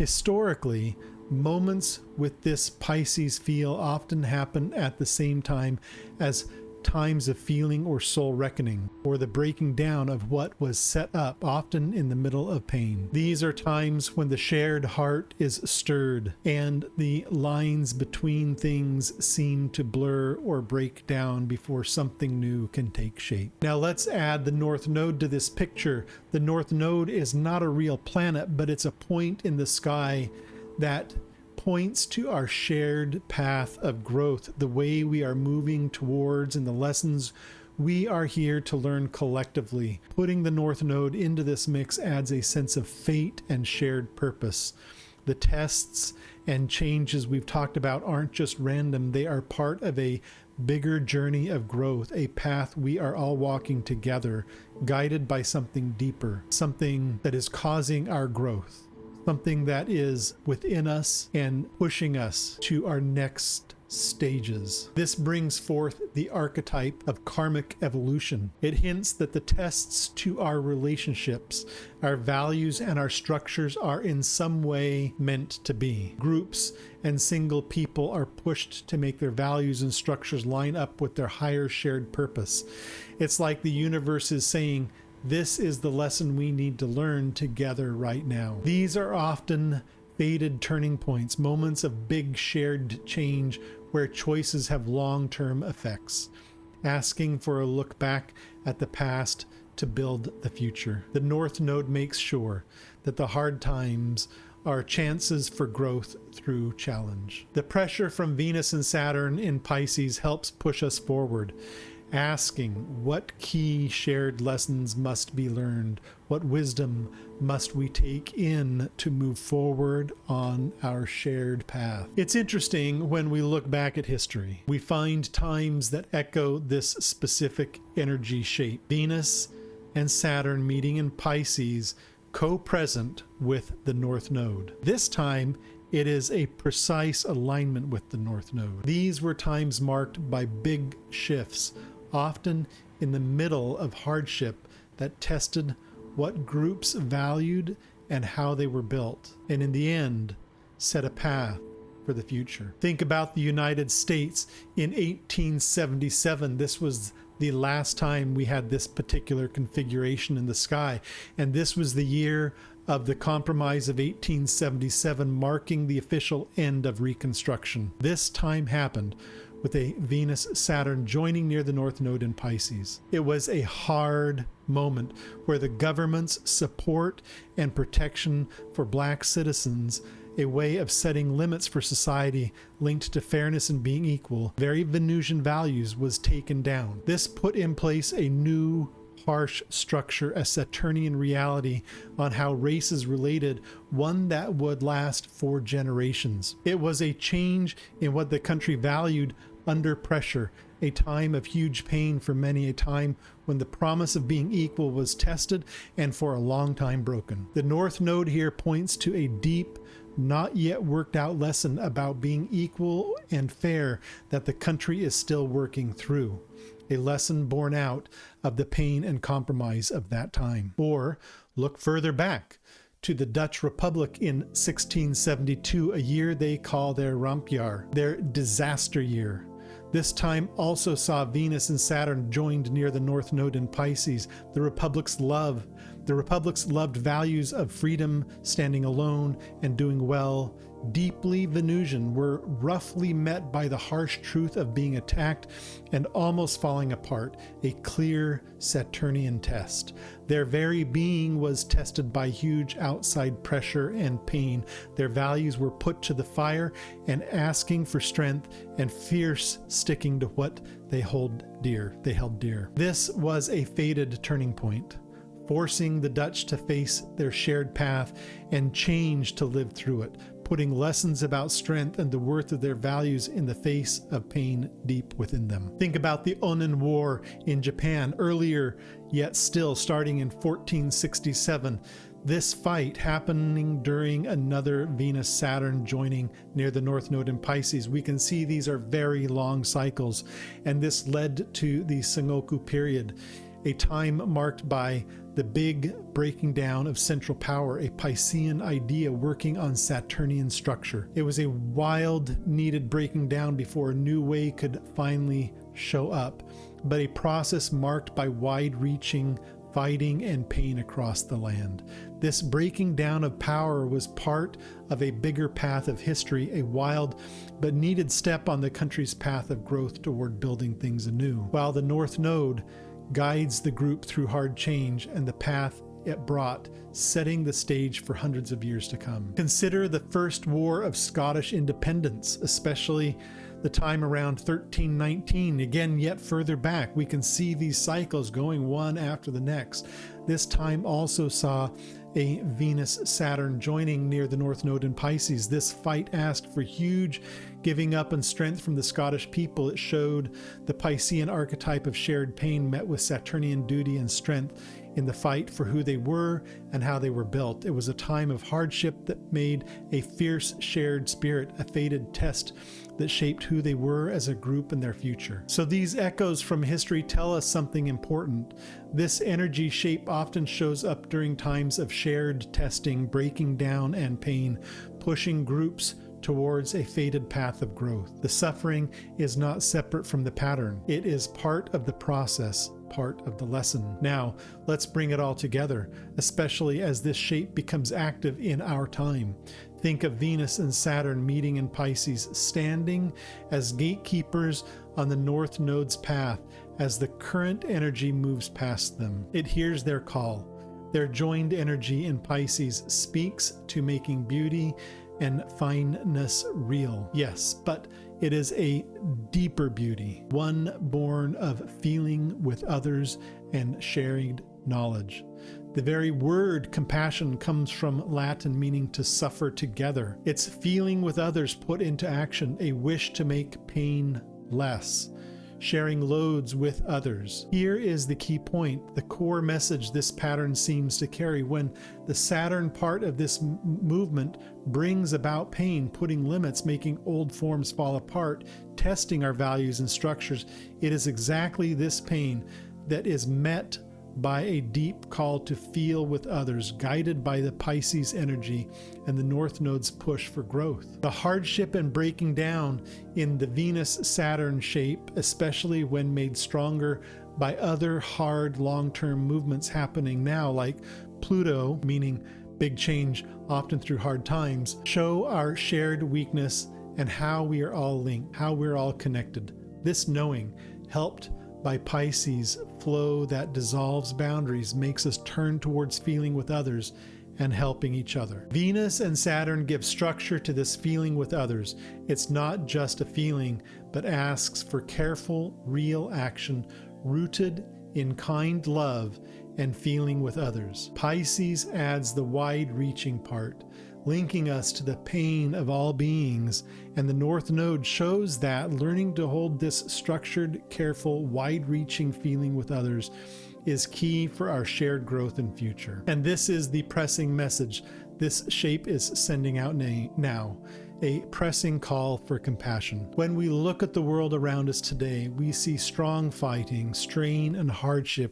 Historically, moments with this Pisces feel often happen at the same time as times of feeling or soul reckoning, or the breaking down of what was set up, often in the middle of pain. These are times when the shared heart is stirred and the lines between things seem to blur or break down before something new can take shape. Now let's add the North Node to this picture. The North Node is not a real planet, but it's a point in the sky that points to our shared path of growth, the way we are moving towards and the lessons we are here to learn collectively. Putting the North Node into this mix adds a sense of fate and shared purpose. The tests and changes we've talked about aren't just random, they are part of a bigger journey of growth, a path we are all walking together, guided by something deeper, something that is causing our growth. Something that is within us and pushing us to our next stages. This brings forth the archetype of karmic evolution. It hints that the tests to our relationships, our values, and our structures are in some way meant to be. Groups and single people are pushed to make their values and structures line up with their higher shared purpose. It's like the universe is saying, this is the lesson we need to learn together right now. These are often fated turning points, moments of big shared change where choices have long-term effects, asking for a look back at the past to build the future. The North Node makes sure that the hard times are chances for growth through challenge. The pressure from Venus and Saturn in Pisces helps push us forward, asking what key shared lessons must be learned, what wisdom must we take in to move forward on our shared path. It's interesting when we look back at history, we find times that echo this specific energy shape. Venus and Saturn meeting in Pisces, co-present with the North Node. This time, it is a precise alignment with the North Node. These were times marked by big shifts, often in the middle of hardship that tested what groups valued and how they were built, and in the end, set a path for the future. Think about the United States in 1877. This was the last time we had this particular configuration in the sky, and this was the year of the Compromise of 1877, marking the official end of Reconstruction. This time happened with a Venus-Saturn joining near the North Node in Pisces. It was a hard moment where the government's support and protection for Black citizens, a way of setting limits for society linked to fairness and being equal, very Venusian values, was taken down. This put in place a new harsh structure, a Saturnian reality on how races related, one that would last for generations. It was a change in what the country valued under pressure, a time of huge pain for many, a time when the promise of being equal was tested and for a long time broken. The North Node here points to a deep, not yet worked out lesson about being equal and fair that the country is still working through. A lesson born out of the pain and compromise of that time. Or look further back to the Dutch Republic in 1672, a year they call their rampjaar, their disaster year. This time also saw Venus and Saturn joined near the North Node in Pisces. The Republic's loved values of freedom, standing alone, and doing well, deeply Venusian, were roughly met by the harsh truth of being attacked and almost falling apart, a clear Saturnian test. Their very being was tested by huge outside pressure and pain. Their values were put to the fire and asking for strength and fierce sticking to what they held dear. This was a fated turning point, forcing the Dutch to face their shared path and change to live through it, putting lessons about strength and the worth of their values in the face of pain deep within them. Think about the Onin War in Japan, earlier yet still starting in 1467. This fight happening during another Venus-Saturn joining near the North Node in Pisces. We can see these are very long cycles, and this led to the Sengoku period. a time marked by the big breaking down of central power, a Piscean idea working on Saturnian structure. It was a wild, needed breaking down before a new way could finally show up, but a process marked by wide-reaching fighting and pain across the land. This breaking down of power was part of a bigger path of history, a wild but needed step on the country's path of growth toward building things anew. While the North Node guides the group through hard change and the path it brought, setting the stage for hundreds of years to come. Consider the First War of Scottish Independence, especially the time around 1319. Again, yet further back, we can see these cycles going one after the next. This time also saw a Venus-Saturn joining near the North Node in Pisces. This fight asked for huge giving up and strength from the Scottish people. It showed the Piscean archetype of shared pain met with Saturnian duty and strength in the fight for who they were and how they were built. It was a time of hardship that made a fierce shared spirit, a fated test that shaped who they were as a group and their future. So these echoes from history tell us something important. This energy shape often shows up during times of shared testing, breaking down, and pain, pushing groups towards a fated path of growth. The suffering is not separate from the pattern. It is part of the process, part of the lesson. Now, let's bring it all together, especially as this shape becomes active in our time. Think of Venus and Saturn meeting in Pisces, standing as gatekeepers on the North Node's path as the current energy moves past them. It hears their call. Their joined energy in Pisces speaks to making beauty and fineness real. Yes, but it is a deeper beauty, one born of feeling with others and sharing knowledge. The very word compassion comes from Latin meaning to suffer together. It's feeling with others put into action, a wish to make pain less, sharing loads with others. Here is the key point, the core message this pattern seems to carry. When the Saturn part of this movement brings about pain, putting limits, making old forms fall apart, testing our values and structures, it is exactly this pain that is met by a deep call to feel with others, guided by the Pisces energy and the North Node's push for growth. The hardship and breaking down in the Venus-Saturn shape, especially when made stronger by other hard long-term movements happening now, like Pluto, meaning big change often through hard times, show our shared weakness and how we are all linked, how we're all connected. This knowing, helped by Pisces flow that dissolves boundaries, makes us turn towards feeling with others and helping each other. Venus and Saturn give structure to this feeling with others. It's not just a feeling, but asks for careful, real action rooted in kind love and feeling with others. Pisces adds the wide-reaching part, linking us to the pain of all beings, and the North Node shows that learning to hold this structured, careful, wide-reaching feeling with others is key for our shared growth and future. And this is the pressing message this shape is sending out now, a pressing call for compassion. When we look at the world around us today, we see strong fighting, strain, and hardship